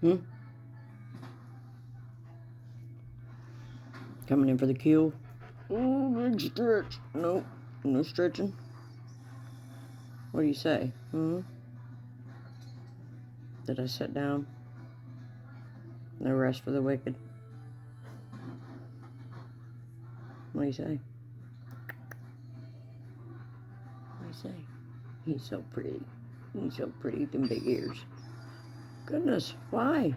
Hmm? Coming in for the kill. Oh, big stretch. Nope. No stretching. What do you say? Did I sit down? No rest for the wicked. What do you say? What do you say? He's so pretty. He's so pretty with them big ears. Goodness, why?